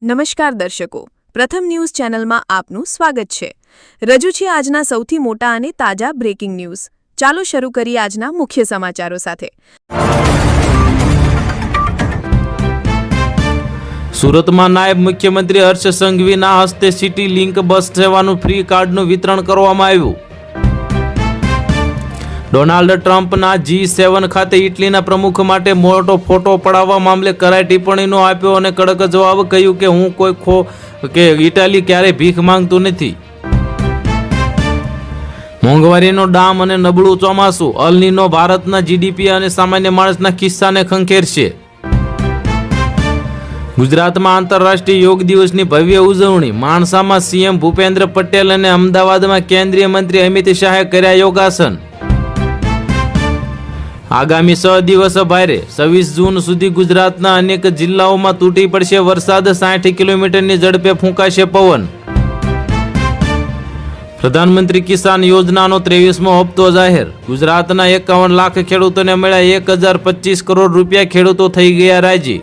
નમસ્કાર દર્શકો, પ્રથમ ન્યૂઝ ચેનલમાં આપનું સ્વાગત છે। રજૂ છે આજના સૌથી મોટા અને તાજા બ્રેકિંગ ન્યૂઝ। ચાલો શરૂ કરીએ આજના મુખ્ય સમાચારો સાથે। સુરતમાં નાયબ મુખ્યમંત્રી હર્ષ સંઘવીના હસ્તે સિટી લિંક બસ સેવાનું ફ્રી કાર્ડનું વિતરણ કરવામાં આવ્યું। ડોનાલ્ડ ટ્રમ્પના G7 ખાતે ઇટલીના પ્રમુખ માટે મોટો ફોટો પડાવવા મામલે કરાઈ ટિપ્પણીનો આપ્યો અને કડક જવાબ કહ્યું કે હું કોઈ ઇટાલી ક્યારેય ભીખ માંગતું નથી। મોંઘવારીનો ડામ અને નબળું ચોમાસું, અલ નીનો ભારતના જીડીપી અને સામાન્ય માણસના કિસ્સાને ખંખેરશે। ગુજરાતમાં આંતરરાષ્ટ્રીય યોગ દિવસની ભવ્ય ઉજવણી, માણસામાં સીએમ ભૂપેન્દ્ર પટેલ અને અમદાવાદમાં કેન્દ્રીય મંત્રી અમિત શાહે કર્યા યોગાસન। આગામી 6 દિવસ ભારે 26 જૂન સુધી ગુજરાતના અનેક જિલ્લાઓમાં તૂટી પડશે વરસાદ, 60 કિલોમીટરની ઝડપે ફૂંકાશે પવન। પ્રધાનમંત્રી કિસાન યોજનાનો 23મો હપ્તો જાહેર, ગુજરાતના 51 લાખ ખેડૂતોને મળ્યા 1025 કરોડ રૂપિયા, ખેડૂતો થઈ ગયા રાજી।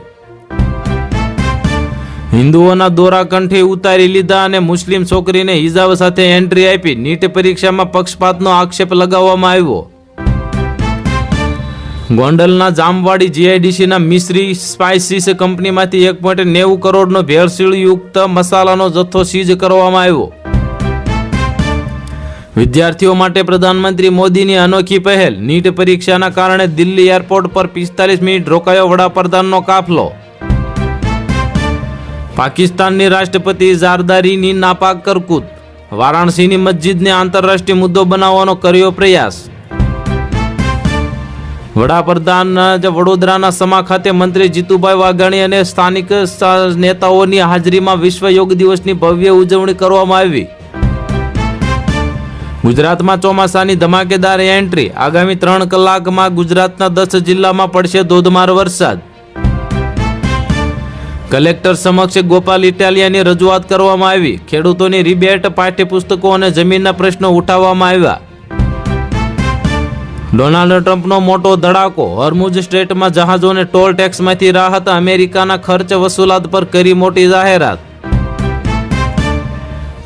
હિન્દુઓના દોરા કંઠી ઉતારી લીધા અને મુસ્લિમ છોકરીને હિજાબ સાથે એન્ટ્રી આપી, નીટ પરીક્ષામાં પક્ષપાતનો આક્ષેપ લગાવવામાં આવ્યો। ગોંડલના જામવાડી જીઆઈડીસીના મિશ્રી સ્પાઇસીસ કંપનીમાંથી 1.90 કરોડનો ભેળસેળયુક્ત મસાલાનો જથ્થો સીઝ કરવામાં આવ્યો। વિદ્યાર્થીઓ માટે પ્રધાનમંત્રી મોદીની અનોખી પહેલ, નીટ પરીક્ષાના કારણે દિલ્હી એરપોર્ટ પર 45 મિનિટ રોકાયો વડાપ્રધાનનો કાફલો। પાકિસ્તાનની રાષ્ટ્રપતિ ઝારદારીની નાપાક કરકૂત, વારાણસીની મસ્જિદને આંતરરાષ્ટ્રીય મુદ્દો બનાવવાનો કર્યો પ્રયાસ। વડાપ્રધાન વડોદરાના સમા ખાતે મંત્રી જીતુભાઈ વાઘાણી અને સ્થાનિક નેતાઓની હાજરીમાં વિશ્વ યોગ દિવસની ભવ્ય ઉજવણી કરવામાં આવી। ગુજરાતમાં ચોમાસાની ધમાકેદાર એન્ટ્રી, આગામી 3 કલાકમાં ગુજરાતના 10 જિલ્લામાં પડશે ધોધમાર વરસાદ। કલેક્ટર સમક્ષ ગોપાલ ઇટાલિયાની રજૂઆત કરવામાં આવી, ખેડૂતોની રિબેટ, પાઠ્યપુસ્તકો અને જમીનના પ્રશ્નો ઉઠાવવામાં આવ્યા। ડોનાલ્ડ ટ્રમ્પનો મોટો ધડાકો, હોર્મુઝ સ્ટ્રેટમાં જહાજોને ટોલ ટેક્સમાંથી રાહત, અમેરિકાના ખર્ચ વસૂલાત પર કરી મોટી જાહેરાત।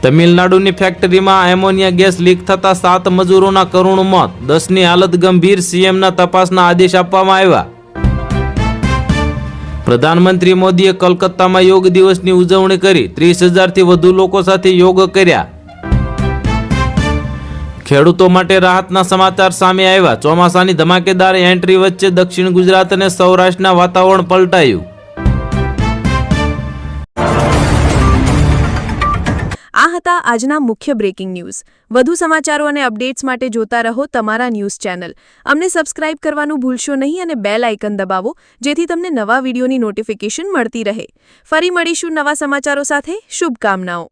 તમિલનાડુની ફેક્ટરીમાં એમોનિયા ગેસ લીક થતા 7 મજૂરોના કરુણ મોત, 10ની હાલત ગંભીર, સીએમના તપાસના આદેશ આપવામાં આવ્યા। પ્રધાનમંત્રી મોદીએ કોલકાતામાં યોગ દિવસની ઉજવણી કરી, 30,000થી વધુ લોકો સાથે યોગ કર્યા। ખેડૂતો માટે રાહતના સમાચાર સામે આવ્યા, ચોમાસાની ધમાકેદાર એન્ટ્રી વચ્ચે દક્ષિણ ગુજરાત અને સૌરાષ્ટ્રના વાતાવરણ પલટાયું। આ હતા આજના મુખ્ય બ્રેકિંગ ન્યૂઝ। વધુ સમાચારો અને અપડેટ્સ માટે જોતા રહો તમારા ન્યૂઝ ચેનલ। અમને સબસ્ક્રાઇબ કરવાનું ભૂલશો નહીં અને બેલ આઇકન દબાવો, જેથી તમને નવા વિડીયોની નોટિફિકેશન મળતી રહે। ફરી મળીશું નવા સમાચારો સાથે। શુભકામનાઓ।